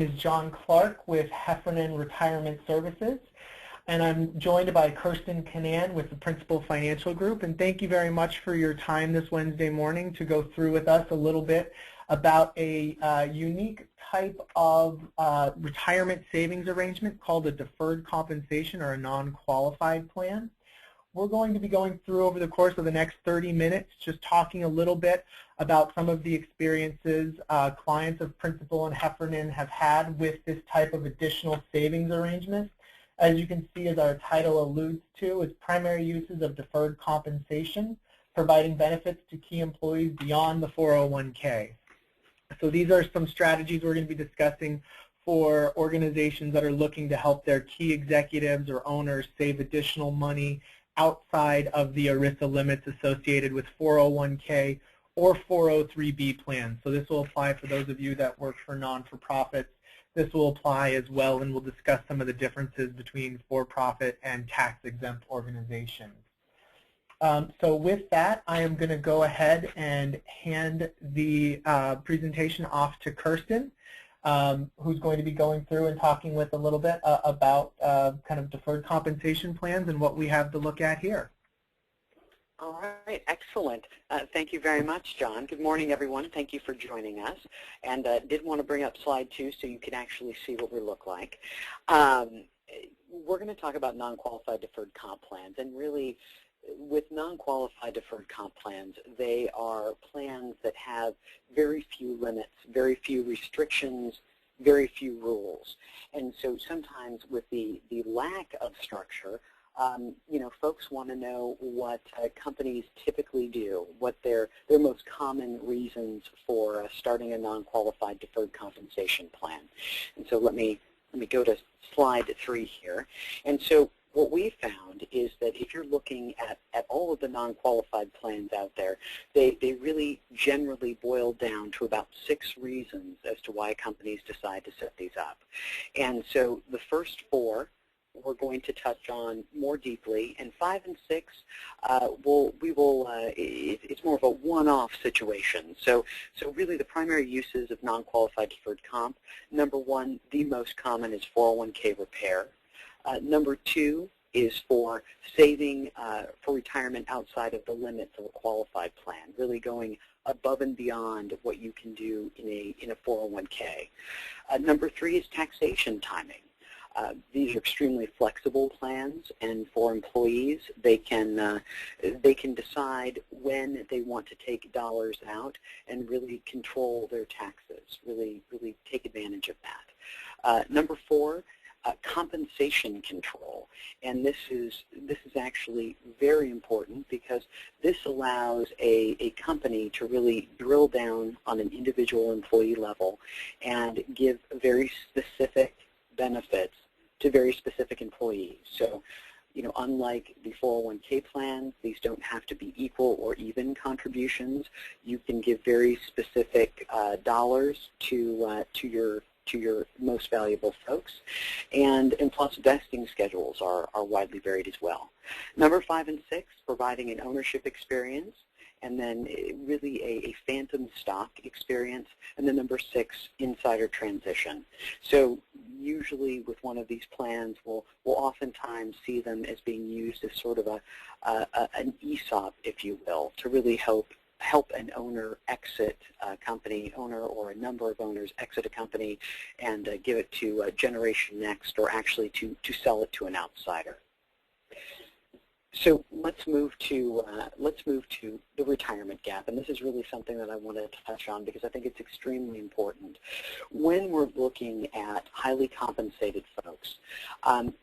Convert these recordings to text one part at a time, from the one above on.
name is John Clark with Heffernan Retirement Services, and I'm joined by Kirsten Canan with the Principal Financial Group. And thank you very much for your time this Wednesday morning to go through with us a little bit about a unique type of retirement savings arrangement called a deferred compensation or a non-qualified plan. We're going to be going through over the course of the next 30 minutes just talking a little bit about some of the experiences clients of Principal and Heffernan have had with this type of additional savings arrangement. As you can see, as our title alludes to, it's primary uses of deferred compensation, providing benefits to key employees beyond the 401k. So these are some strategies we're going to be discussing for organizations that are looking to help their key executives or owners save additional money outside of the ERISA limits associated with 401k or 403b plans. So this will apply for those of you that work for non-for-profits. This will apply as well, and we'll discuss some of the differences between for-profit and tax-exempt organizations. So with that, I am going to go ahead and hand the presentation off to Kirsten, who's going to be going through and talking with a little bit about kind of deferred compensation plans and what we have to look at here. All right, excellent. Thank you very much, John. Good morning, everyone. Thank you for joining us. And did want to bring up slide 2 so you can actually see what we look like. We're going to talk about non-qualified deferred comp plans, and really, with non-qualified deferred comp plans, they are plans that have very few limits, very few restrictions, very few rules. And so sometimes with the lack of structure, folks want to know what companies typically do, what their most common reasons for starting a non-qualified deferred compensation plan. And so let me go to slide 3 here. And so what we found is that if you're looking at all of the non-qualified plans out there, they really generally boil down to about 6 reasons as to why companies decide to set these up. And so the first 4 we're going to touch on more deeply, and 5 and 6 it's more of a one-off situation. So really the primary uses of non-qualified deferred comp, number 1, the most common is 401k repair. Number 2 is for saving for retirement outside of the limits of a qualified plan, really going above and beyond what you can do in a 401k. Number 3 is taxation timing. These are extremely flexible plans, and for employees, they can decide when they want to take dollars out and really control their taxes, really take advantage of that. Number 4, compensation control, and this is actually very important because this allows a company to really drill down on an individual employee level and give very specific benefits to very specific employees. So, unlike the 401k plans, these don't have to be equal or even contributions. You can give very specific dollars to your most valuable folks, and plus vesting schedules are widely varied as well. Number 5 and 6, providing an ownership experience, and then really a phantom stock experience, and then number 6, insider transition. So usually with one of these plans, we'll oftentimes see them as being used as sort of an ESOP, if you will, to really help an owner exit a company, owner or a number of owners exit a company and give it to Generation Next, or actually to sell it to an outsider. So let's move to the retirement gap, and this is really something that I want to touch on because I think it's extremely important. When we're looking at highly compensated folks,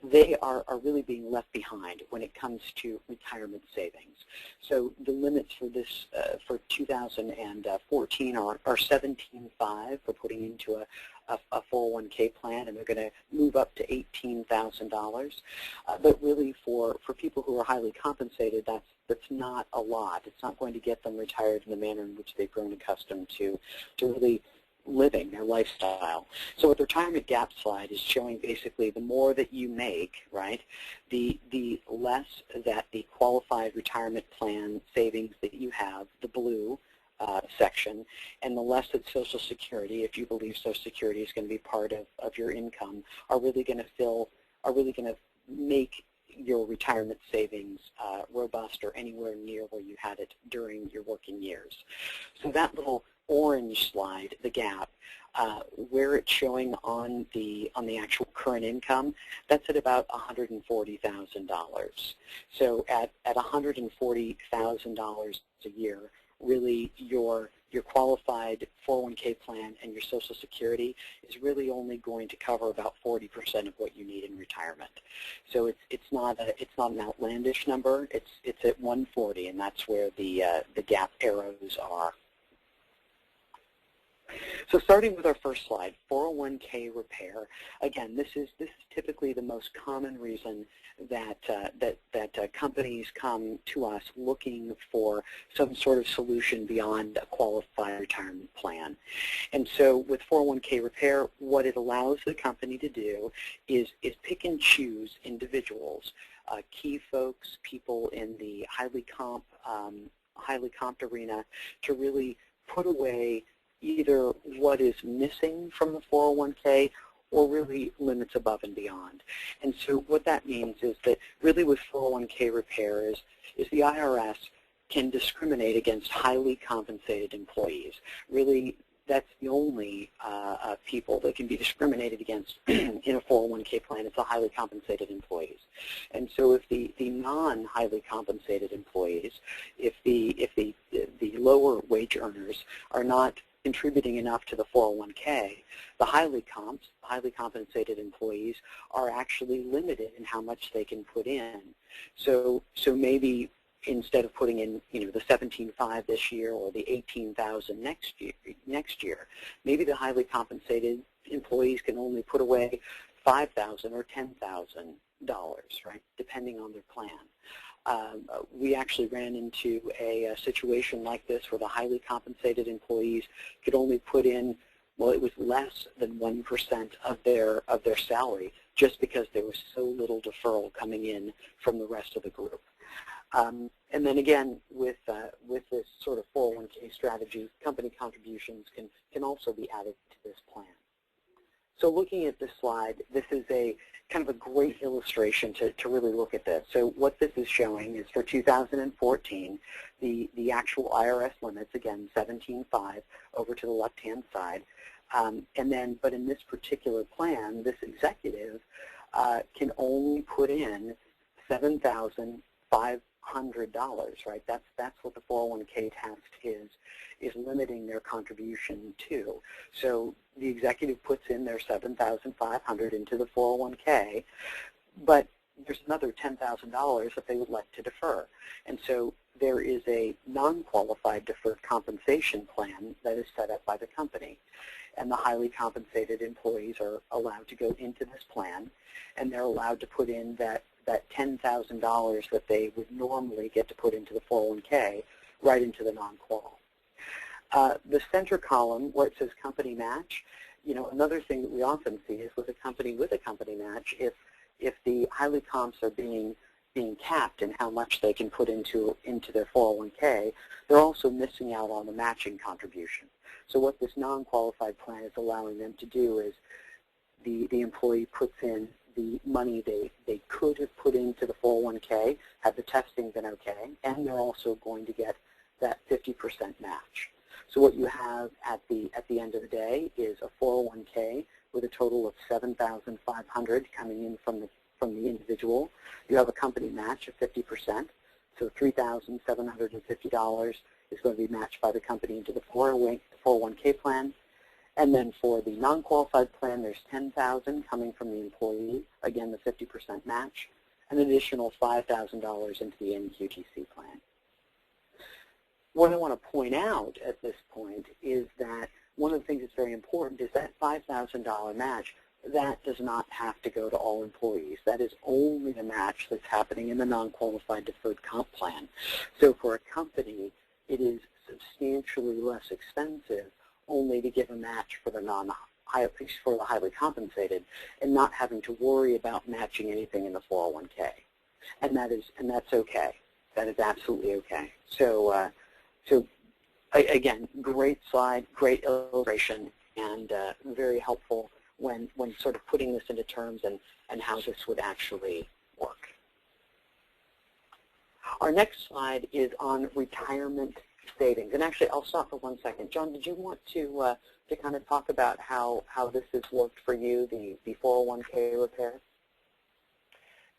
they are really being left behind when it comes to retirement savings. So the limits for this for 2014 are $17,500 for putting into a 401k plan, and they're going to move up to $18,000. But really, for people who are highly compensated, that's not a lot. It's not going to get them retired in the manner in which they've grown accustomed to really living their lifestyle. So what the retirement gap slide is showing, basically, the more that you make, right, the less that the qualified retirement plan savings that you have, the blue, section, and the less that Social Security, if you believe Social Security is going to be part of your income, are really going to make your retirement savings robust or anywhere near where you had it during your working years. So that little orange slide, the gap, where it's showing on the actual current income, that's at about $140,000. So at $140,000 a year, really your qualified 401k plan and your Social Security is really only going to cover about 40% of what you need in retirement. So it's not an outlandish number. It's at 140, and that's where the gap arrows are. So starting with our first slide, 401k repair. Again, this is typically the most common reason that companies come to us looking for some sort of solution beyond a qualified retirement plan. And so with 401k repair, what it allows the company to do is pick and choose individuals, key folks, people in the highly comped arena, to really put away either what is missing from the 401k or really limits above and beyond. And so what that means is that really with 401k repair is the IRS can discriminate against highly compensated employees. Really, that's the only people that can be discriminated against in a 401k plan. It's the highly compensated employees. And so if the non-highly compensated employees, if the lower wage earners are not contributing enough to the 401k, the highly compensated employees are actually limited in how much they can put in. So maybe instead of putting in, the 17.5 this year or the 18,000 next year, maybe the highly compensated employees can only put away $5,000 or $10,000, right, depending on their plan. We actually ran into a situation like this where the highly compensated employees could only put in, well, it was less than 1% of their salary, just because there was so little deferral coming in from the rest of the group. And then again, with this sort of 401k strategy, company contributions can also be added to this plan. So looking at this slide, this is a kind of a great illustration to really look at this. So what this is showing is for 2014, the actual IRS limits, again, 17.5 over to the left-hand side. But in this particular plan, this executive can only put in $7,500, right? That's what the 401k task is limiting their contribution to. So the executive puts in their $7,500 into the 401k, but there's another $10,000 that they would like to defer. And so there is a non-qualified deferred compensation plan that is set up by the company. And the highly compensated employees are allowed to go into this plan, and they're allowed to put in that $10,000 that they would normally get to put into the 401k right into the non-qual. The center column, where it says company match, another thing that we often see is with a company match, if the highly comps are being capped in how much they can put into their 401k, they're also missing out on the matching contribution. So what this non-qualified plan is allowing them to do is the employee puts in the money they could have put into the 401k, had the testing been okay, and they're also going to get that 50% match. So what you have at the end of the day is a 401k with a total of $7,500 coming in from the individual. You have a company match of 50%, so $3,750 is going to be matched by the company into the 401k plan. And then for the non-qualified plan, there's $10,000 coming from the employee, again the 50% match, an additional $5,000 into the NQTC plan. What I want to point out at this point is that one of the things that's very important is that $5,000 match, that does not have to go to all employees. That is only the match that's happening in the non-qualified deferred comp plan. So for a company, it is substantially less expensive only to give a match for the highly compensated, and not having to worry about matching anything in the 401k, and that's okay. That is absolutely okay. So again, great slide, great illustration, and very helpful when sort of putting this into terms and how this would actually work. Our next slide is on retirement savings. And actually, I'll stop for 1 second. John, did you want to kind of talk about how this has worked for you, the 401k repair?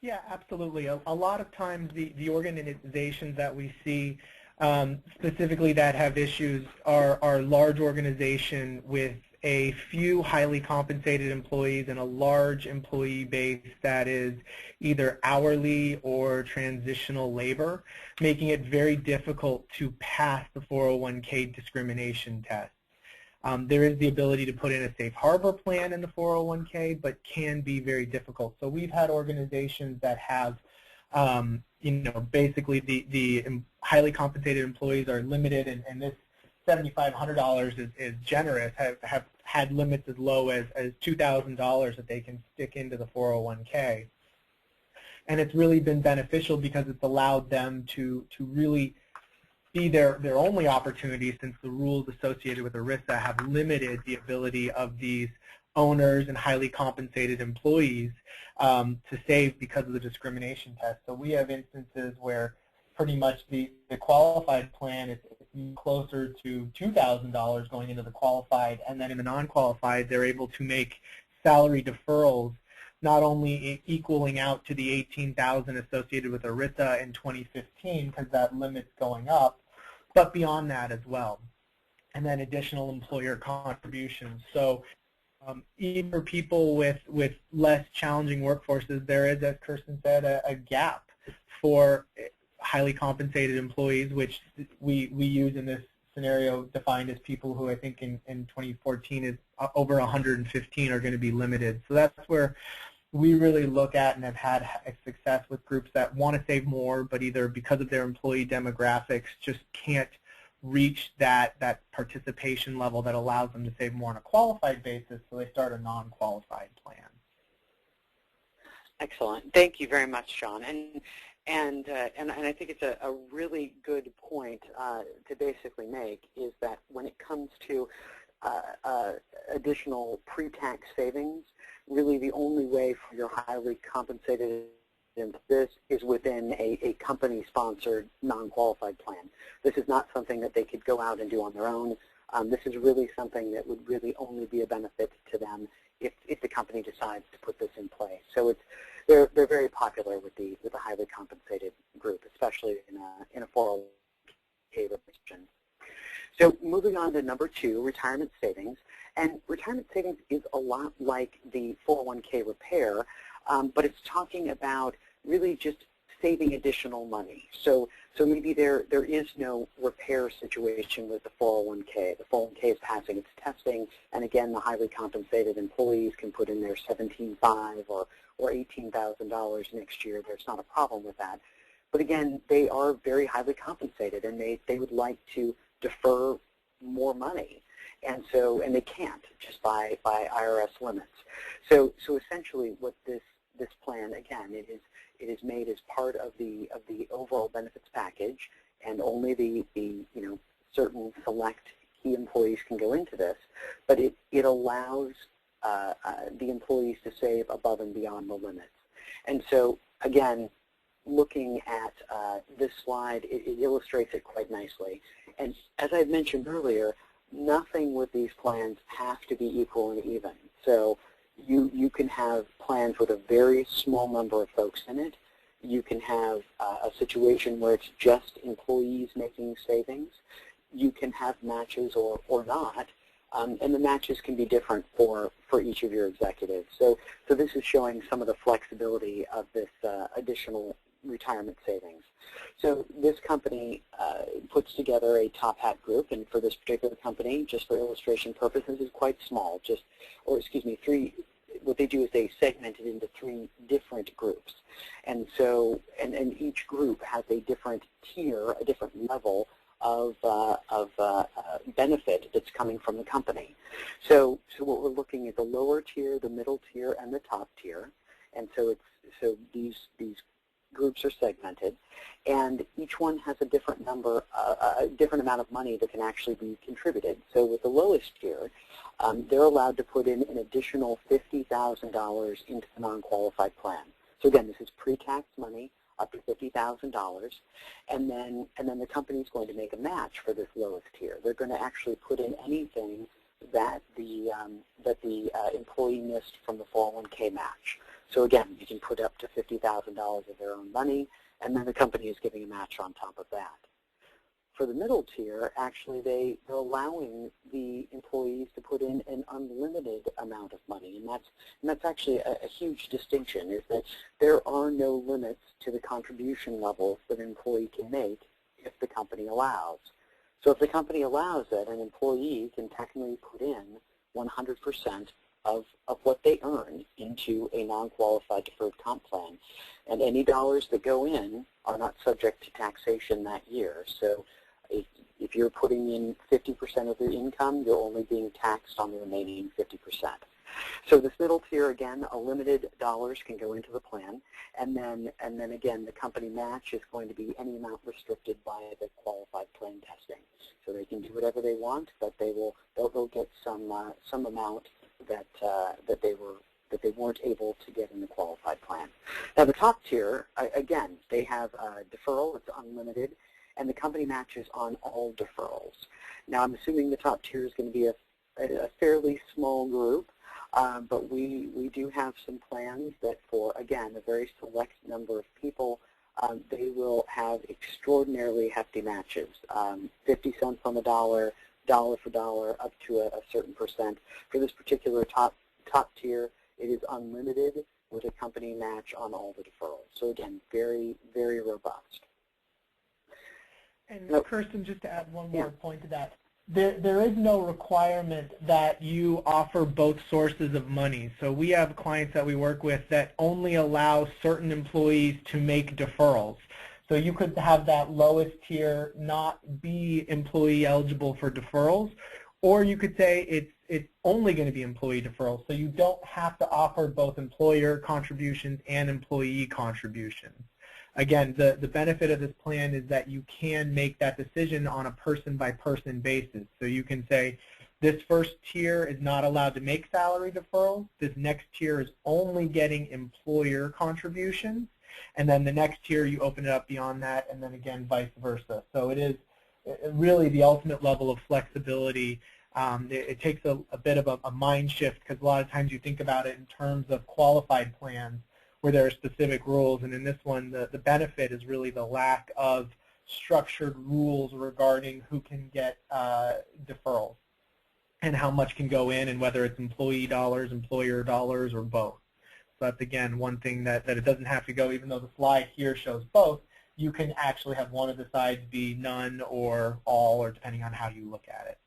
Yeah, absolutely. A lot of times the organizations that we see specifically that have issues are large organization with a few highly compensated employees and a large employee base that is either hourly or transitional labor, making it very difficult to pass the 401k discrimination test. There is the ability to put in a safe harbor plan in the 401k, but can be very difficult. So we've had organizations that have, basically the highly compensated employees are limited, and this $7,500 is generous, have had limits as low as $2,000 that they can stick into the 401k. And it's really been beneficial because it's allowed them to really be their only opportunity, since the rules associated with ERISA have limited the ability of these owners and highly compensated employees to save because of the discrimination test. So we have instances where pretty much the qualified plan is closer to $2,000 going into the qualified, and then in the non-qualified they're able to make salary deferrals, not only equaling out to the $18,000 associated with ERISA in 2015 because that limit's going up, but beyond that as well, and then additional employer contributions. So even for people with less challenging workforces, there is, as Kirsten said, a gap for highly compensated employees, which we use in this scenario defined as people who I think in 2014 is over 115 are going to be limited. So that's where we really look at and have had success with groups that want to save more, but either because of their employee demographics just can't reach that participation level that allows them to save more on a qualified basis, so they start a non-qualified plan. Excellent. Thank you very much, John. And I think it's a really good point to basically make, is that when it comes to additional pre-tax savings, really the only way for your highly compensated this is within a company-sponsored non-qualified plan. This is not something that they could go out and do on their own. This is really something that would really only be a benefit to them if the company decides to put this in place. So they're very popular with the highly compensated group, especially in a 401k revision. So moving on to number 2, retirement savings. And retirement savings is a lot like the 401k repair, but it's talking about really just saving additional money. So maybe there is no repair situation with the 401k. The 401k is passing its testing, and again, the highly compensated employees can put in their $17,500 or $18,000 next year. There's not a problem with that. But again, they are very highly compensated, and they would like to defer more money. And they can't, just by IRS limits. So essentially what this plan, again, it is made as part of the overall benefits package, and only the certain select key employees can go into this, but it allows the employees to save above and beyond the limits. And so again, looking at this slide, it illustrates it quite nicely. And as I mentioned earlier, nothing with these plans have to be equal and even. So you can have plans with a very small number of folks in it. You can have a situation where it's just employees making savings. You can have matches or not, and the matches can be different for each of your executives. So this is showing some of the flexibility of this additional retirement savings. So this company puts together a top hat group, and for this particular company, just for illustration purposes, is quite small. What they do is they segment it into 3 different groups, and so each group has a different tier, a different level of benefit that's coming from the company. So what we're looking at the lower tier, the middle tier, and the top tier, and so these groups are segmented, and each one has a different number, a different amount of money that can actually be contributed. So with the lowest tier, they're allowed to put in an additional $50,000 into the non-qualified plan. So again, this is pre-tax money up to $50,000, and then the company is going to make a match for this lowest tier. They're going to actually put in anything that the employee missed from the 401k match. So again, you can put up to $50,000 of their own money, and then the company is giving a match on top of that. For the middle tier, actually they're allowing the employees to put in an unlimited amount of money, and that's actually a huge distinction, is that there are no limits to the contribution levels that an employee can make if the company allows. So if the company allows it, an employee can technically put in 100% of what they earn into a non-qualified deferred comp plan, and any dollars that go in are not subject to taxation that year. So if you're putting in 50% of your income, you're only being taxed on the remaining 50%. So this middle tier, again, a limited dollars can go into the plan, and then again, the company match is going to be any amount restricted by the qualified plan testing. So they can do whatever they want, but they'll get some amount that they weren't able to get in the qualified plan. Now the top tier, again, they have deferral, it's unlimited, and the company matches on all deferrals. Now I'm assuming the top tier is going to be a fairly small group, but we do have some plans that for, again, a very select number of people, they will have extraordinarily hefty matches, 50 cents on the dollar, dollar for dollar, up to a certain percent. For this particular top tier, it is unlimited with a company match on all the deferrals. So again, very, very robust. And Kirsten, just to add one more point to that, there is no requirement that you offer both sources of money. So we have clients that we work with that only allow certain employees to make deferrals. So you could have that lowest tier not be employee eligible for deferrals, or you could say it's only going to be employee deferrals. So you don't have to offer both employer contributions and employee contributions. Again, the benefit of this plan is that you can make that decision on a person-by-person basis. So you can say, this first tier is not allowed to make salary deferrals. This next tier is only getting employer contributions. And then the next tier, you open it up beyond that, and then again, vice versa. So it is really the ultimate level of flexibility. It takes a bit of a mind shift, because a lot of times you think about it in terms of qualified plans, where there are specific rules, and in this one, the benefit is really the lack of structured rules regarding who can get deferrals and how much can go in, and whether it's employee dollars, employer dollars, or both. So that's, again, one thing that it doesn't have to go, even though the slide here shows both, you can actually have one of the sides be none or all, or depending on how you look at it.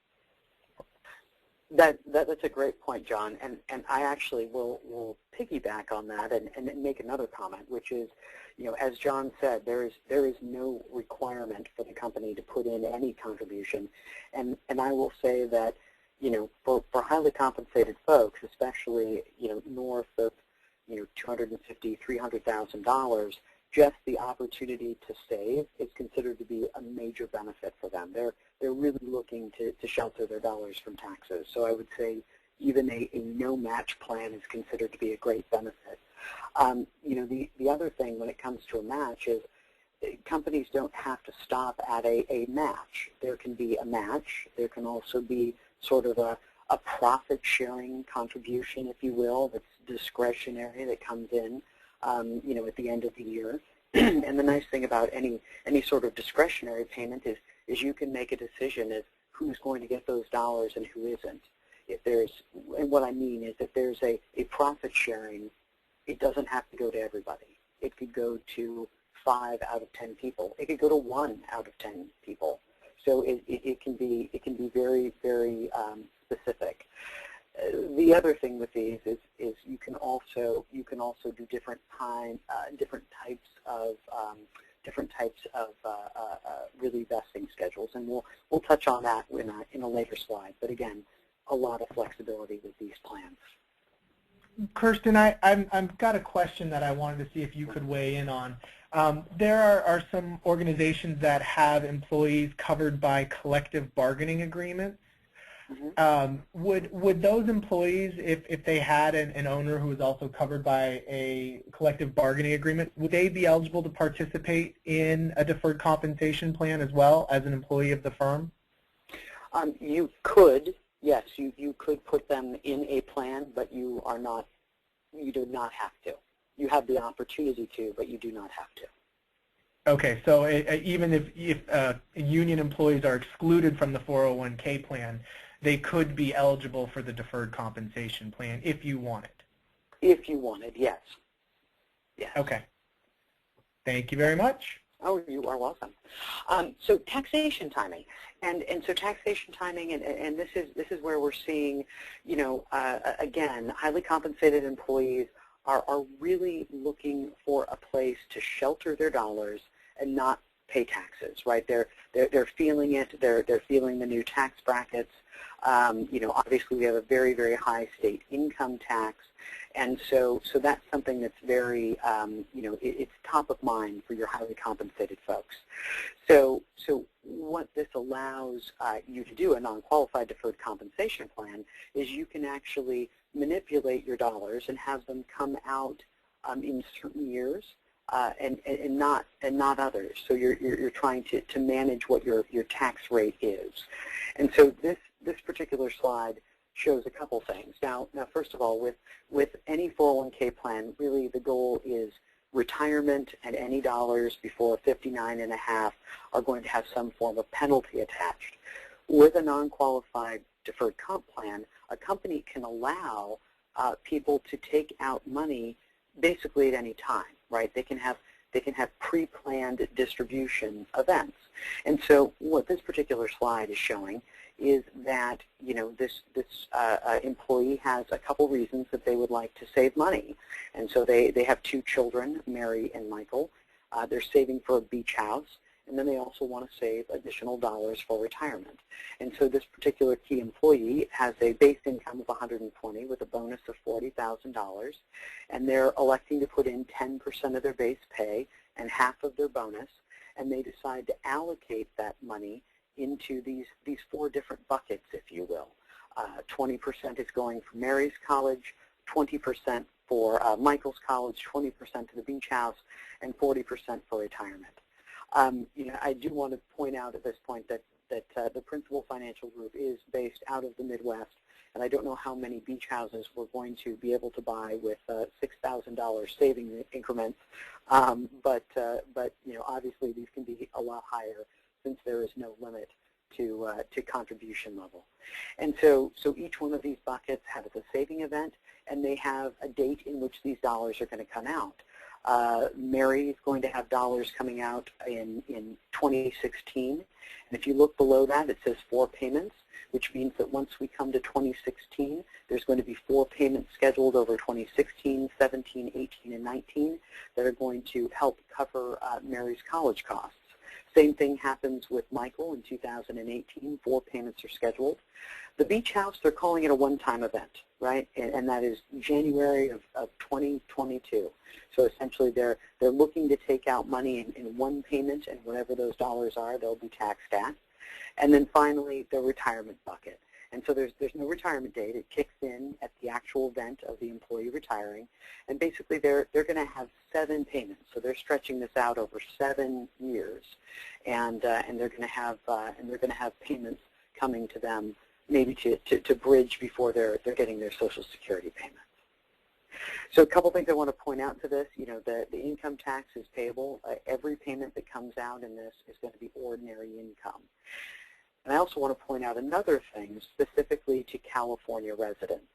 That's a great point, John, and I actually will piggyback on that and make another comment, which is, as John said, there is no requirement for the company to put in any contribution, and I will say that, for highly compensated folks, especially north of $250,000, $300,000, just the opportunity to save is considered to be a major benefit for them. They're really looking to shelter their dollars from taxes. So I would say even a no-match plan is considered to be a great benefit. The other thing when it comes to a match is companies don't have to stop at a match. There can be a match. There can also be sort of a profit-sharing contribution, if you will, that's discretionary, that comes in at the end of the year. And the nice thing about any sort of discretionary payment is you can make a decision as who's going to get those dollars and who isn't. And what I mean is that there's a profit sharing, it doesn't have to go to everybody. It could go to 5 out of 10 people. It could go to 1 out of 10 people. So it can be very, very specific. The other thing with these is you can also do different types of really vesting schedules, and we'll touch on that in a later slide. But again, a lot of flexibility with these plans. Kirsten, I've got a question that I wanted to see if you could weigh in on. There are some organizations that have employees covered by collective bargaining agreements. Would those employees, if they had an owner who was also covered by a collective bargaining agreement, would they be eligible to participate in a deferred compensation plan as well as an employee of the firm? You could, yes, you could put them in a plan, but you do not have to. You have the opportunity to, but you do not have to. Okay, so even if union employees are excluded from the 401k plan, they could be eligible for the deferred compensation plan if you wanted. If you wanted, yes. Yes. Okay. Thank you very much. Oh, you are welcome. So taxation timing, and so taxation timing, and this is where we're seeing, you know, again, highly compensated employees are really looking for a place to shelter their dollars and not pay taxes, right? They're feeling it. They're feeling the new tax brackets. You know, obviously we have a very, very high state income tax, and so that's something that's very, you know, it's top of mind for your highly compensated folks. So what this allows you to do, a non-qualified deferred compensation plan, is you can actually manipulate your dollars and have them come out in certain years and not others. So you're trying to manage what your tax rate is. And so this particular slide shows a couple things. Now first of all, with any 401k plan, really the goal is retirement, and any dollars before 59.5 are going to have some form of penalty attached. With a non-qualified deferred comp plan, a company can allow people to take out money basically at any time, right? They can have pre-planned distribution events. And so what this particular slide is showing is that, you know, this employee has a couple reasons that they would like to save money. And so they have two children, Mary and Michael. They're saving for a beach house, and then they also want to save additional dollars for retirement. And so this particular key employee has a base income of $120,000 with a bonus of $40,000, and they're electing to put in 10% of their base pay and half of their bonus, and they decide to allocate that money into these four different buckets, if you will. 20% is going for Mary's college, 20% for Michael's college, 20% to the beach house, and 40% for retirement. You know, I do want to point out at this point that the Principal Financial Group is based out of the Midwest, and I don't know how many beach houses we're going to be able to buy with $6,000 saving increments, but you know, obviously these can be a lot higher since there is no limit to contribution level. And so each one of these buckets has a saving event, and they have a date in which these dollars are going to come out. Mary is going to have dollars coming out in 2016, and if you look below that, it says 4 payments, which means that once we come to 2016, there's going to be 4 payments scheduled over 2016, 17, 18, and 19 that are going to help cover Mary's college costs. Same thing happens with Michael in 2018. 4 payments are scheduled. The beach house, they're calling it a one-time event, right? And that is January of 2022. So essentially they're looking to take out money in one payment, and whatever those dollars are, they'll be taxed at. And then finally, the retirement bucket. And so there's no retirement date. It kicks in at the actual event of the employee retiring. And basically they're going to have 7 payments. So they're stretching this out over 7 years. And they're going to have payments coming to them maybe to bridge before they're getting their Social Security payments. So a couple things I want to point out to this. You know, the income tax is payable. Every payment that comes out in this is going to be ordinary income. And I also want to point out another thing specifically to California residents.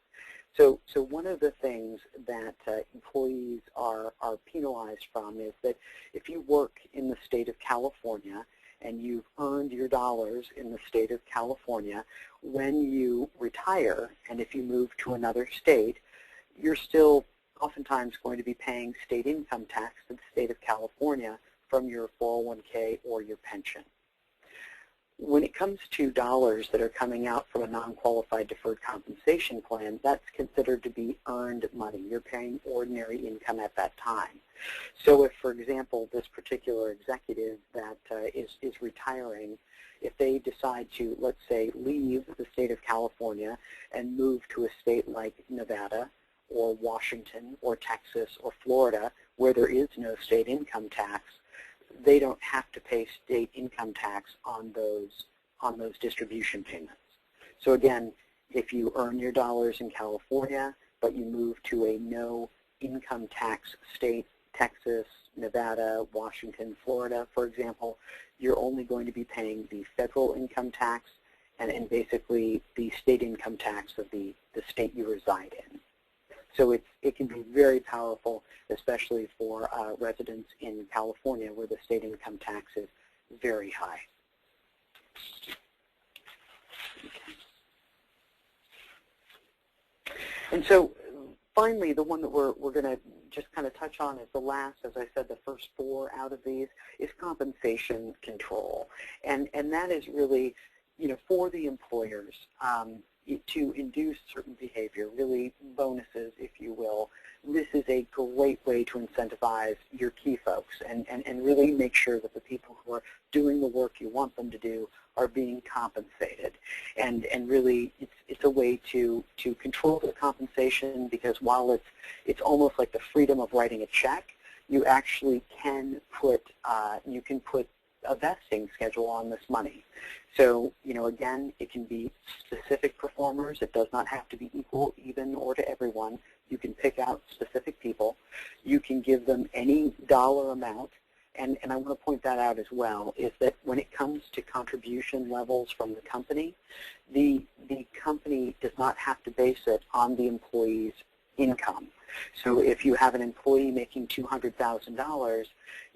So one of the things that employees are penalized from is that if you work in the state of California and you've earned your dollars in the state of California, when you retire and if you move to another state, you're still oftentimes going to be paying state income tax in the state of California from your 401k or your pension. When it comes to dollars that are coming out from a non-qualified deferred compensation plan, that's considered to be earned money. You're paying ordinary income at that time. So if, for example, this particular executive that is retiring, if they decide to, let's say, leave the state of California and move to a state like Nevada or Washington or Texas or Florida where there is no state income tax, they don't have to pay state income tax on those distribution payments. So again, if you earn your dollars in California, but you move to a no income tax state, Texas, Nevada, Washington, Florida, for example, you're only going to be paying the federal income tax and basically the state income tax of the state you reside in. So it can be very powerful, especially for residents in California where the state income tax is very high. And so finally, the one that we're going to just kind of touch on is the last, as I said, the first four out of these is compensation control. And that is really, for the employers to induce certain behavior, really bonuses, if you will. This is a great way to incentivize your key folks and really make sure that the people who are doing the work you want them to do are being compensated. And really, it's a way to control the compensation, because while it's almost like the freedom of writing a check, you actually can put a vesting schedule on this money. So, again, it can be specific performers. It does not have to be equal, even, or to everyone. You can pick out specific people. You can give them any dollar amount. And I want to point that out as well, is that when it comes to contribution levels from the company does not have to base it on the employee's income. So if you have an employee making $200,000,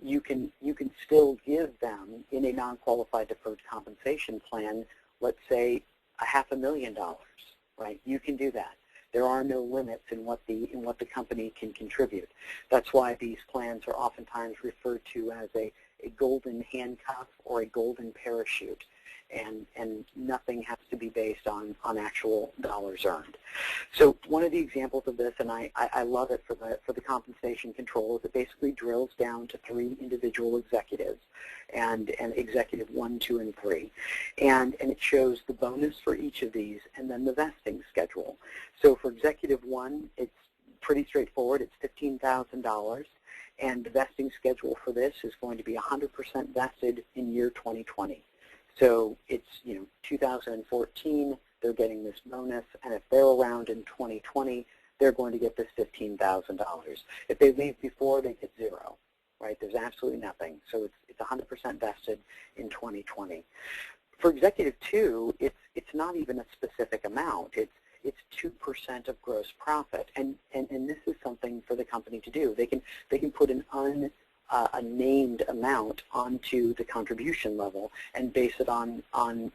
you can still give them in a non-qualified deferred compensation plan, let's say $500,000, right? You can do that. There are no limits in what the company can contribute. That's why these plans are oftentimes referred to as a golden handcuff or a golden parachute, and nothing has to be based on actual dollars earned. So one of the examples of this, and I love it for the compensation control, is it basically drills down to 3 individual executives, and executive 1, 2, and 3, and it shows the bonus for each of these, and then the vesting schedule. So for executive 1, it's pretty straightforward. It's $15,000. And the vesting schedule for this is going to be 100% vested in year 2020. So it's 2014, they're getting this bonus, and if they're around in 2020, they're going to get this $15,000. If they leave before, they get 0, right? There's absolutely nothing. So it's 100% vested in 2020. For executive 2, it's not even a specific amount. It's 2% of gross profit, and this is something for the company to do. They can put an named amount onto the contribution level and base it on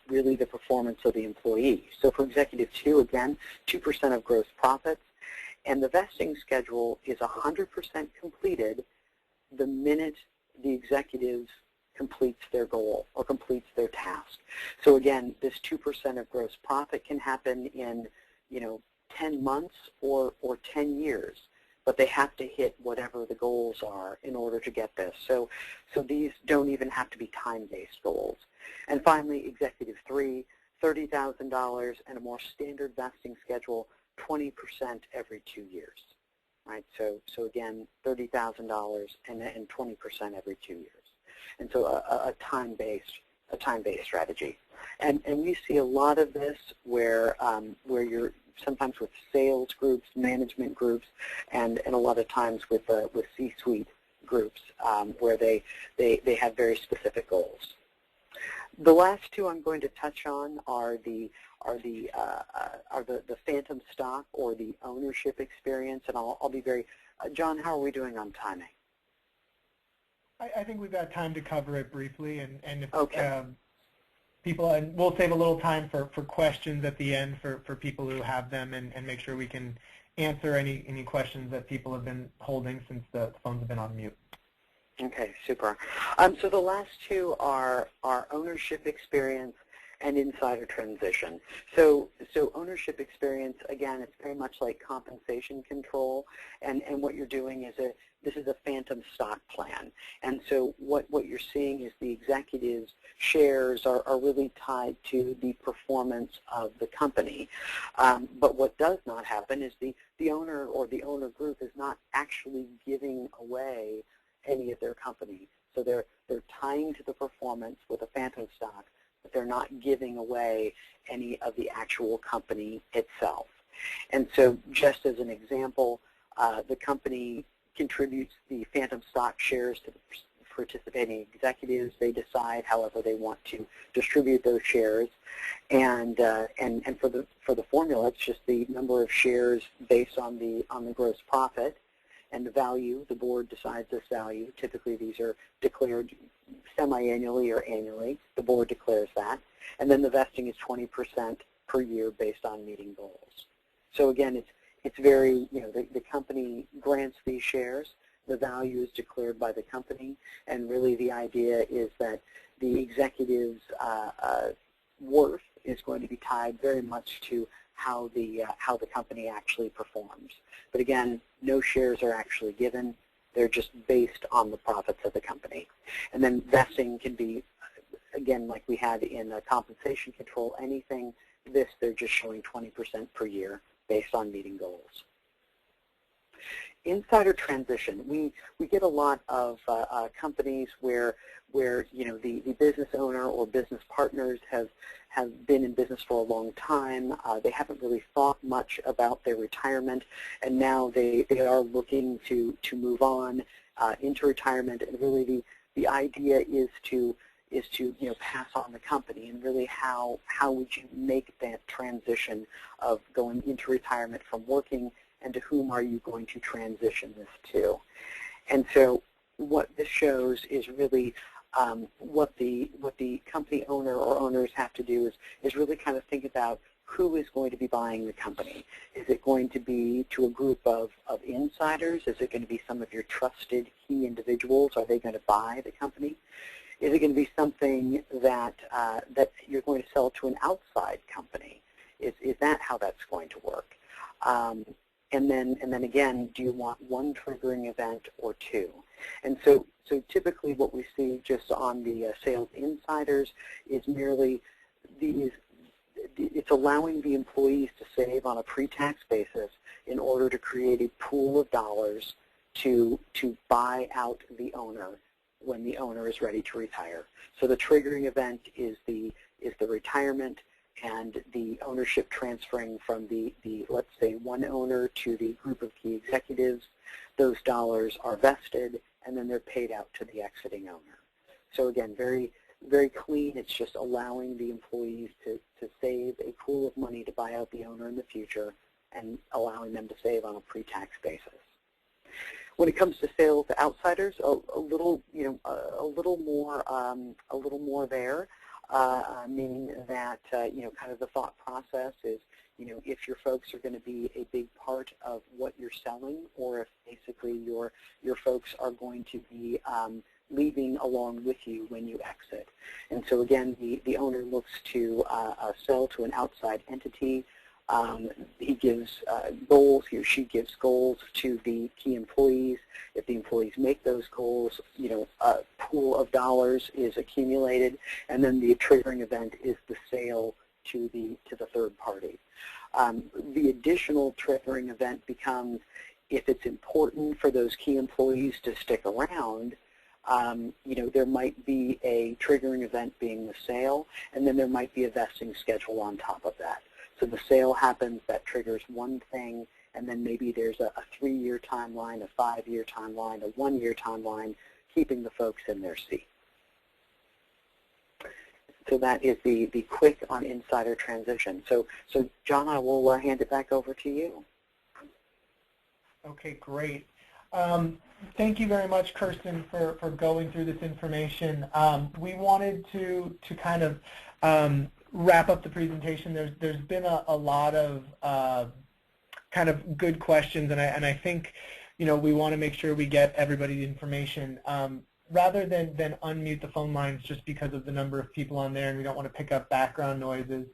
really the performance of the employee. So for executive 2, again, 2% of gross profits, and the vesting schedule is 100% completed the minute the executive completes their goal or completes their task. So again, this 2% of gross profit can happen in 10 months or 10 years, but they have to hit whatever the goals are in order to get this. So these don't even have to be time-based goals. And finally, executive 3, $30,000 and a more standard vesting schedule, 20% every 2 years, right? So again, $30,000 and 20% every 2 years. And so a time-based strategy. And we see a lot of this where you're sometimes with sales groups, management groups, and a lot of times with C-suite groups where they have very specific goals. The last two I'm going to touch on are the phantom stock or the ownership experience, and I'll be very John, how are we doing on timing? I think we've got time to cover it briefly, and if okay. People, and we'll save a little time for questions at the end for people who have them, and make sure we can answer any questions that people have been holding since the phones have been on mute. Okay, super. So the last two are ownership experience and insider transition. So ownership experience, again, it's very much like compensation control, and what you're doing is this is a phantom stock plan. And so what you're seeing is the executives' shares are really tied to the performance of the company. But what does not happen is the owner or the owner group is not actually giving away any of their company. So they're tying to the performance with a phantom stock, but they're not giving away any of the actual company itself. And so just as an example, the company contributes the phantom stock shares to the participating executives. They decide however they want to distribute those shares, and for the formula, it's just the number of shares based on the gross profit. And the value, the board decides this value. Typically, these are declared semi-annually or annually. The board declares that. And then the vesting is 20% per year based on meeting goals. So again, it's very, the company grants these shares. The value is declared by the company. And really the idea is that the executive's worth is going to be tied very much to how the company actually performs. But again, no shares are actually given. They're just based on the profits of the company. And then vesting can be, again, like we had in compensation control, anything this, they're just showing 20% per year based on meeting goals. Insider transition. We get a lot of companies where the business owner or business partners have been in business for a long time. They haven't really thought much about their retirement, and now they are looking to move on into retirement. And really the idea is to pass on the company, and really how would you make that transition of going into retirement from working, and to whom are you going to transition this to? And so what this shows is really what the company owner or owners have to do is really kind of think about who is going to be buying the company. Is it going to be to a group of insiders? Is it going to be some of your trusted key individuals? Are they going to buy the company? Is it going to be something that you're going to sell to an outside company? Is that how that's going to work? And then again, do you want one triggering event or two? And so typically what we see just on the sales insiders is merely it's allowing the employees to save on a pre-tax basis in order to create a pool of dollars to buy out the owner when the owner is ready to retire. So the triggering event is the retirement, and the ownership transferring from the let's say one owner to the group of key executives. Those dollars are vested, and then they're paid out to the exiting owner. So again, very, very clean. It's just allowing the employees to save a pool of money to buy out the owner in the future, and allowing them to save on a pre-tax basis. When it comes to sales to outsiders, a little more there. Meaning that kind of the thought process is, if your folks are going to be a big part of what you're selling, or if basically your folks are going to be leaving along with you when you exit. And so again, the owner looks to sell to an outside entity. He gives goals, he or she gives goals to the key employees. If the employees make those goals, a pool of dollars is accumulated, and then the triggering event is the sale to the third party. The additional triggering event becomes if it's important for those key employees to stick around. There might be a triggering event being the sale, and then there might be a vesting schedule on top of that. So the sale happens, that triggers one thing, and then maybe there's a 3-year timeline, a 5-year timeline, a 1-year timeline, keeping the folks in their seat. So that is the quick on insider transition. So John, I will hand it back over to you. Okay, great. Thank you very much, Kirsten, for going through this information. We wanted to kind of wrap up the presentation. There's been a lot of kind of good questions, and I think we want to make sure we get everybody the information. rather than unmute the phone lines just because of the number of people on there and we don't want to pick up background noises,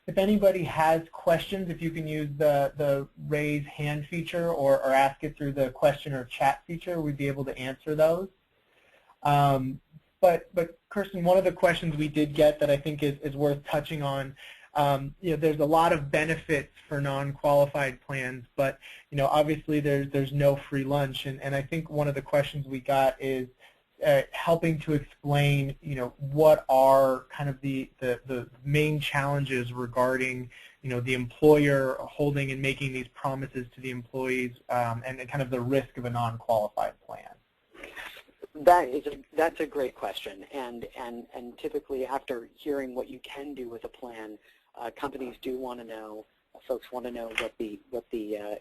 if anybody has questions, if you can use the raise hand feature or ask it through the question or chat feature, we'd be able to answer those. But Kirsten, one of the questions we did get that I think is worth touching on, there's a lot of benefits for non-qualified plans, but obviously there's no free lunch, and I think one of the questions we got is helping to explain what are kind of the main challenges regarding the employer holding and making these promises to the employees, and kind of the risk of a non-qualified plan. That's a great question, and typically after hearing what you can do with a plan, companies do want to know, folks want to know what the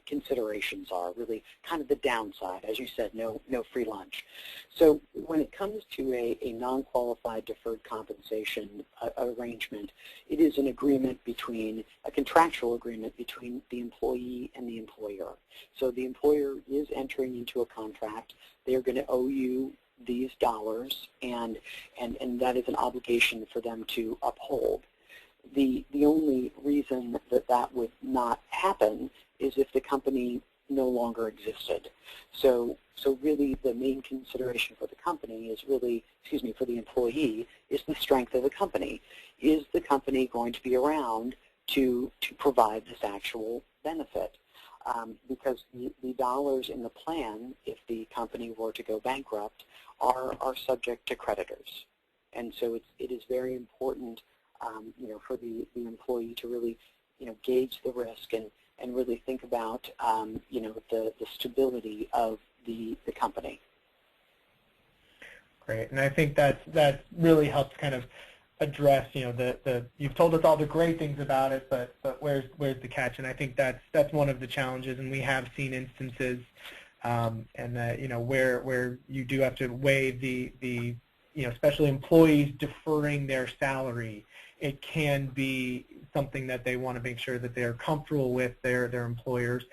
considerations are, really kind of the downside. As you said, no free lunch. So when it comes to a non-qualified deferred compensation arrangement, it is an agreement a contractual agreement between the employee and the employer. So the employer is entering into a contract. They're going to owe you these dollars, and that is an obligation for them to uphold. The only reason that would not happen is if the company no longer existed. So really the main consideration for the company is really, for the employee, is the strength of the company. Is the company going to be around to provide this actual benefit? Because the dollars in the plan, if the company were to go bankrupt, are subject to creditors. And so it is very important for the employee to really, gauge the risk and really think about, the stability of the company. Great, and I think that really helps kind of address, you've told us all the great things about it, but where's the catch? And I think that's one of the challenges, and we have seen instances, and that where you do have to weigh the especially employees deferring their salary. It can be something that they want to make sure that they're comfortable with their employers.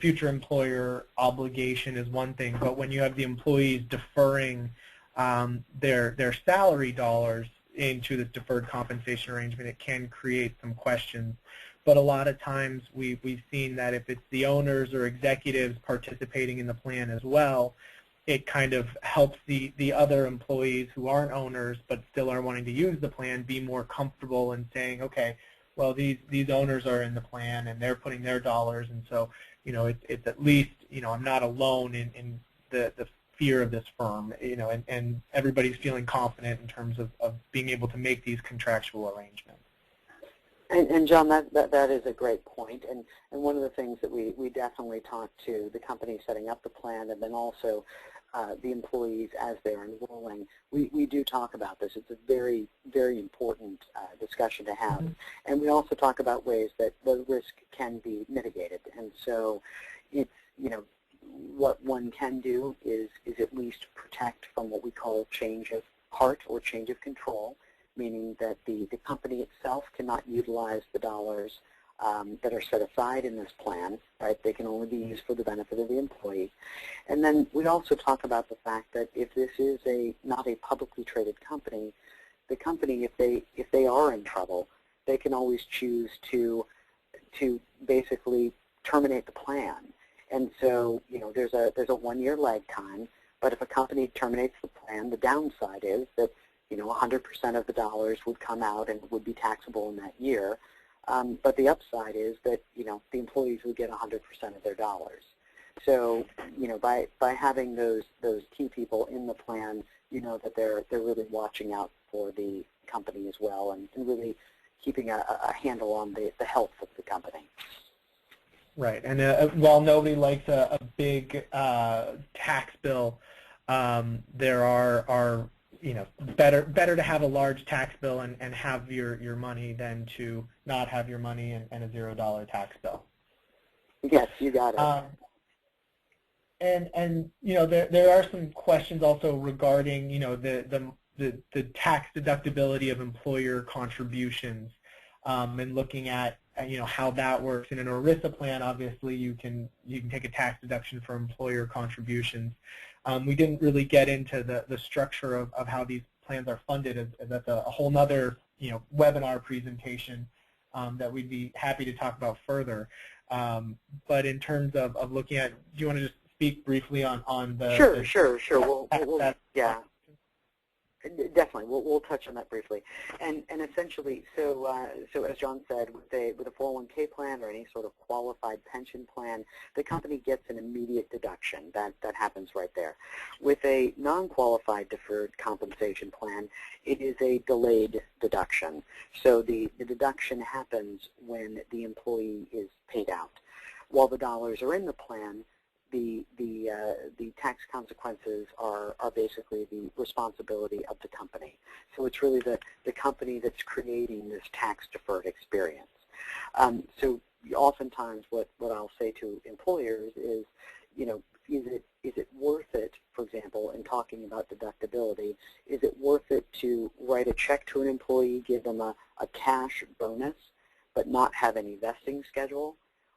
Future employer obligation is one thing, but when you have the employees deferring their salary dollars into this deferred compensation arrangement, it can create some questions. But a lot of times we've seen that if it's the owners or executives participating in the plan as well, it kind of helps the other employees who aren't owners but still are wanting to use the plan be more comfortable in saying, okay, well, these owners are in the plan and they're putting their dollars, and so it's at least I'm not alone in the fear of this firm, and everybody's feeling confident in terms of being able to make these contractual arrangements. And John, that is a great point, and one of the things that we definitely talk to the company setting up the plan, and then also the employees as they're enrolling, we do talk about this. It's a very, very important discussion to have. Mm-hmm. And we also talk about ways that the risk can be mitigated. And so it's, what one can do is at least protect from what we call change of heart or change of control, meaning that the company itself cannot utilize the dollars that are set aside in this plan, right? They can only be used for the benefit of the employee. And then we also talk about the fact that if this is not a publicly traded company, the company, if they are in trouble, they can always choose to basically terminate the plan. And so, there's a 1-year lag time, but if a company terminates the plan, the downside is that 100% of the dollars would come out and would be taxable in that year. But the upside is that, the employees would get 100% of their dollars. So, by having those key people in the plan, that they're really watching out for the company as well, and really keeping a handle on the health of the company. Right, and while nobody likes a big tax bill, there are better to have a large tax bill and have your money than to not have your money and a $0 tax bill. Yes, you got it. And there are some questions also regarding the tax deductibility of employer contributions, and looking at how that works. In an ERISA plan, obviously you can take a tax deduction for employer contributions. We didn't really get into the structure of how these plans are funded, as that's a whole nother webinar presentation that we'd be happy to talk about further. But in terms of looking at, do you want to just speak briefly on the... Sure. Yeah. Definitely, we'll touch on that briefly, and essentially, so as John said, with a 401k plan or any sort of qualified pension plan, the company gets an immediate deduction. That happens right there. With a non-qualified deferred compensation plan, it is a delayed deduction. So the deduction happens when the employee is paid out. While the dollars are in the plan, the tax consequences are basically the responsibility of the company. So it's really the company that's creating this tax-deferred experience. So oftentimes what I'll say to employers is, is it worth it, for example, in talking about deductibility, is it worth it to write a check to an employee, give them a cash bonus, but not have any vesting schedule?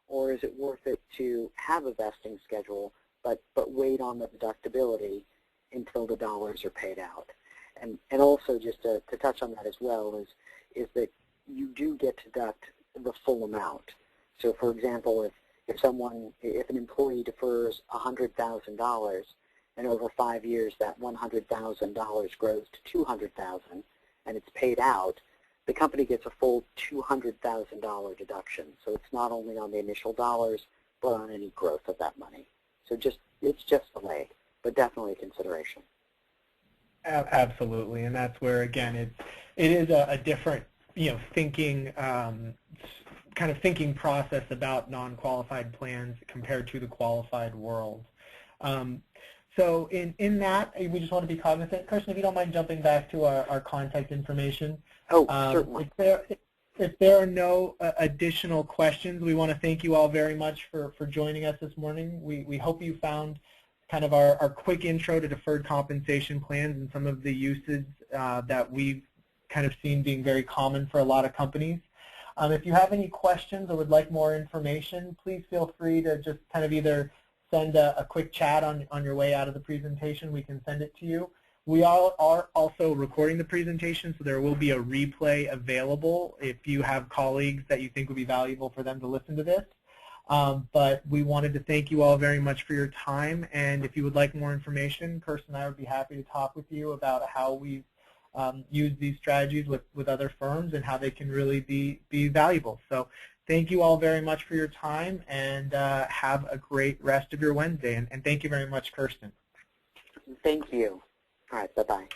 Or is it worth it to have a vesting schedule, but wait on the deductibility until the dollars are paid out? And also, just to touch on that as well, is that you do get to deduct the full amount. So, for example, if an employee defers $100,000, and over 5 years that $100,000 grows to $200,000, and it's paid out, the company gets a full $200,000 deduction. So it's not only on the initial dollars, but on any growth of that money. So it's just delayed, but definitely a consideration. Absolutely, and that's where, again, it is a different thinking kind of thinking process about non-qualified plans compared to the qualified world. So in that, we just want to be cognizant. Kirsten, if you don't mind jumping back to our contact information. Oh, certainly. If there are no additional questions, we want to thank you all very much for joining us this morning. We hope you found kind of our quick intro to deferred compensation plans and some of the uses that we've kind of seen being very common for a lot of companies. If you have any questions or would like more information, please feel free to just kind of either send a quick chat on your way out of the presentation. We can send it to you. We are also recording the presentation, so there will be a replay available if you have colleagues that you think would be valuable for them to listen to this. But we wanted to thank you all very much for your time, and if you would like more information, Kirsten and I would be happy to talk with you about how we've used these strategies with other firms and how they can really be valuable. So thank you all very much for your time, and have a great rest of your Wednesday. And thank you very much, Kirsten. Thank you. All right, bye-bye.